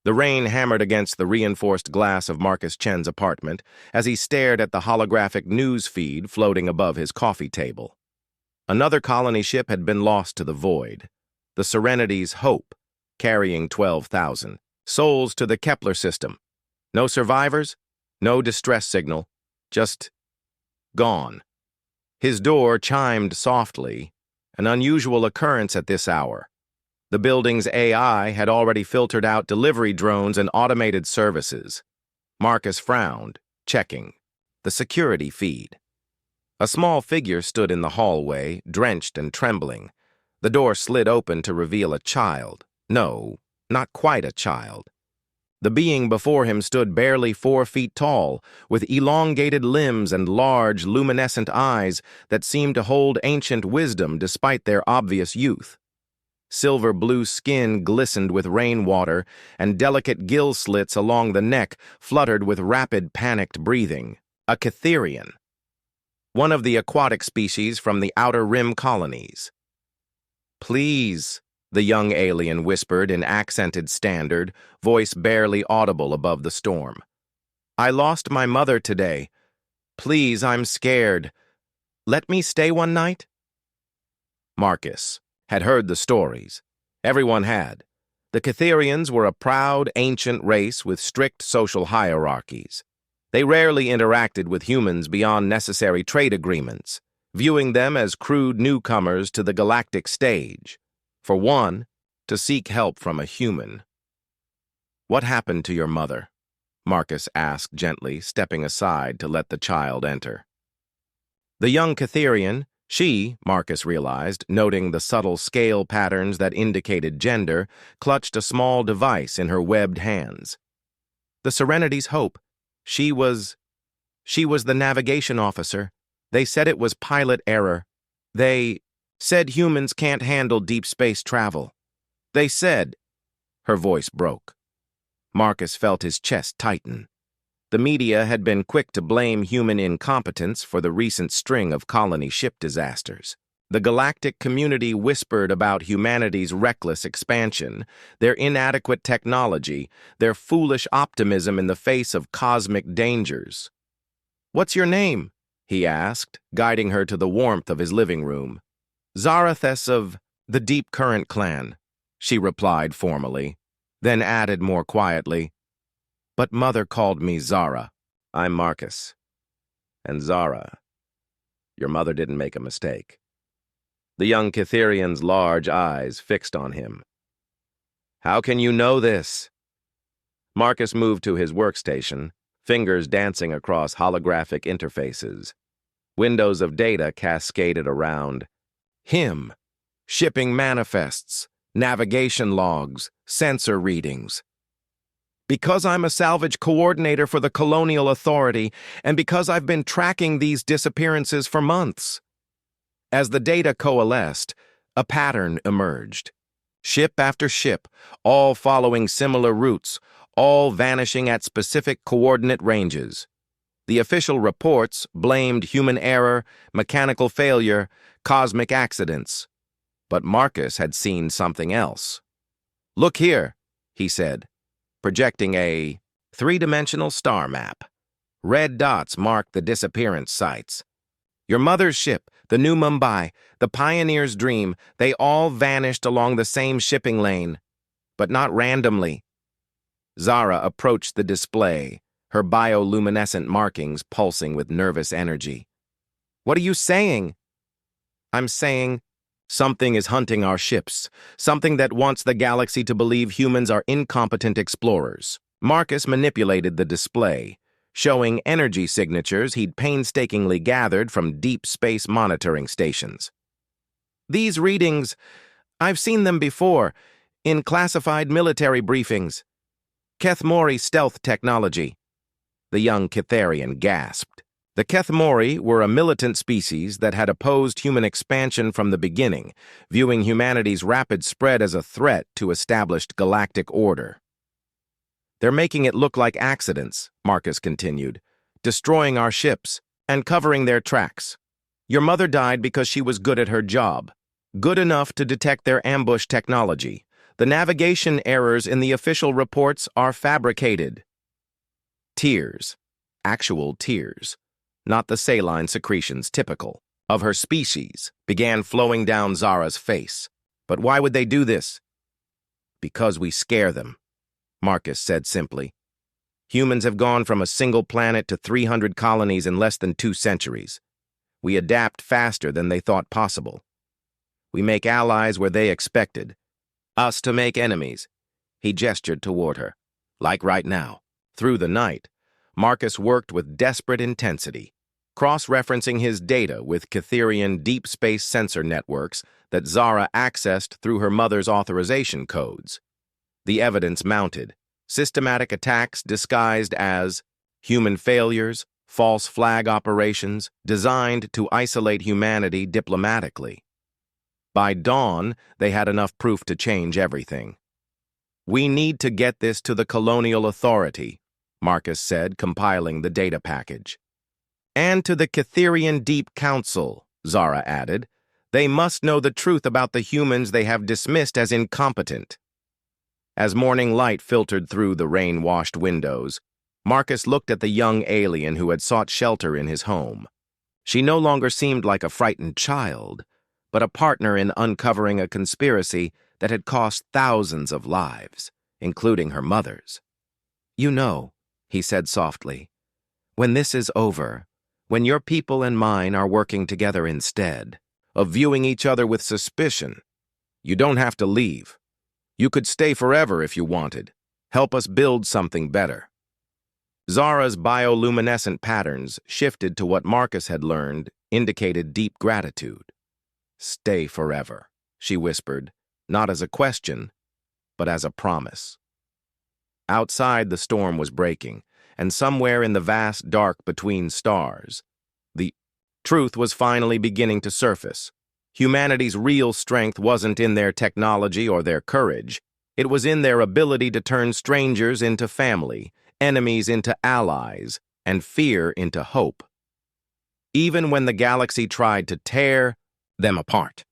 The rain hammered against the reinforced glass of Marcus Chen's apartment as he stared at the holographic news feed floating above his coffee table. Another colony ship had been lost to the void. The Serenity's Hope, carrying 12,000 souls to the Kepler system. No survivors, no distress signal, just gone. His door chimed softly, an unusual occurrence at this hour. The building's AI had already filtered out delivery drones and automated services. Marcus frowned, checking the security feed. A small figure stood in the hallway, drenched and trembling. The door slid open to reveal a child. No, not quite a child. The being before him stood barely 4 feet tall, with elongated limbs and large, luminescent eyes that seemed to hold ancient wisdom despite their obvious youth. Silver-blue skin glistened with rainwater, and delicate gill slits along the neck fluttered with rapid, panicked breathing. A Catherian, one of the aquatic species from the Outer Rim colonies. "Please," the young alien whispered in accented standard, voice barely audible above the storm. "I lost my mother today. Please, I'm scared. Let me stay one night?" Marcus had heard the stories. Everyone had. The Catherians were a proud, ancient race with strict social hierarchies. They rarely interacted with humans beyond necessary trade agreements, viewing them as crude newcomers to the galactic stage. For one, to seek help from a human. "What happened to your mother?" Marcus asked gently, stepping aside to let the child enter. The young Catherian, she, Marcus realized, noting the subtle scale patterns that indicated gender, clutched a small device in her webbed hands. "The Serenity's Hope. She was the navigation officer. They said it was pilot error. They said humans can't handle deep space travel. They said—" Her voice broke. Marcus felt his chest tighten. The media had been quick to blame human incompetence for the recent string of colony ship disasters. The galactic community whispered about humanity's reckless expansion, their inadequate technology, their foolish optimism in the face of cosmic dangers. "What's your name?" he asked, guiding her to the warmth of his living room. "Zarathus of the Deep Current clan," she replied formally, then added more quietly, "But Mother called me Zara. I'm Marcus. And Zara, your mother didn't make a mistake." The young Catherian's large eyes fixed on him. "How can you know this?" Marcus moved to his workstation, fingers dancing across holographic interfaces. Windows of data cascaded around. Him, shipping manifests, navigation logs, sensor readings. "Because I'm a salvage coordinator for the Colonial Authority, and because I've been tracking these disappearances for months." As the data coalesced, a pattern emerged. Ship after ship, all following similar routes, all vanishing at specific coordinate ranges. The official reports blamed human error, mechanical failure, cosmic accidents. But Marcus had seen something else. "Look here," he said, projecting a 3-dimensional star map. Red dots marked the disappearance sites. "Your mother's ship, the New Mumbai, the Pioneer's Dream, they all vanished along the same shipping lane, but not randomly." Zara approached the display, her bioluminescent markings pulsing with nervous energy. "What are you saying?" "I'm saying something is hunting our ships, something that wants the galaxy to believe humans are incompetent explorers." Marcus manipulated the display, showing energy signatures he'd painstakingly gathered from deep space monitoring stations. "These readings, I've seen them before, in classified military briefings. Kethmori stealth technology." The young Catherian gasped. The Kethmori were a militant species that had opposed human expansion from the beginning, viewing humanity's rapid spread as a threat to established galactic order. "They're making it look like accidents," Marcus continued, "destroying our ships and covering their tracks. Your mother died because she was good at her job, good enough to detect their ambush technology, The navigation errors in the official reports are fabricated. Tears. Actual tears. Not the saline secretions typical of her species, began flowing down Zara's face. But why would they do this? Because we scare them, Marcus said simply. Humans have gone from a single planet to 300 colonies in less than 2 centuries. We adapt faster than they thought possible. We make allies where they expected us to make enemies. He gestured toward her. Like right now. Through the night, Marcus worked with desperate intensity, cross-referencing his data with Catherian deep space sensor networks that Zara accessed through her mother's authorization codes. The evidence mounted. Systematic attacks disguised as human failures, false flag operations designed to isolate humanity diplomatically. By dawn, they had enough proof to change everything. We need to get this to the colonial authority, Marcus said, compiling the data package. And to the Catherian Deep Council, Zara added. They must know the truth about the humans they have dismissed as incompetent. As morning light filtered through the rain-washed windows, Marcus looked at the young alien who had sought shelter in his home. She no longer seemed like a frightened child, but a partner in uncovering a conspiracy that had cost thousands of lives, including her mother's. You know, he said softly, when this is over, when your people and mine are working together instead of viewing each other with suspicion, you don't have to leave. You could stay forever if you wanted. Help us build something better. Zara's bioluminescent patterns shifted to what Marcus had learned indicated deep gratitude. Stay forever, she whispered, not as a question, but as a promise. Outside, the storm was breaking, and somewhere in the vast dark between stars, the truth was finally beginning to surface. Humanity's real strength wasn't in their technology or their courage. It was in their ability to turn strangers into family, enemies into allies, and fear into hope. Even when the galaxy tried to tear them apart.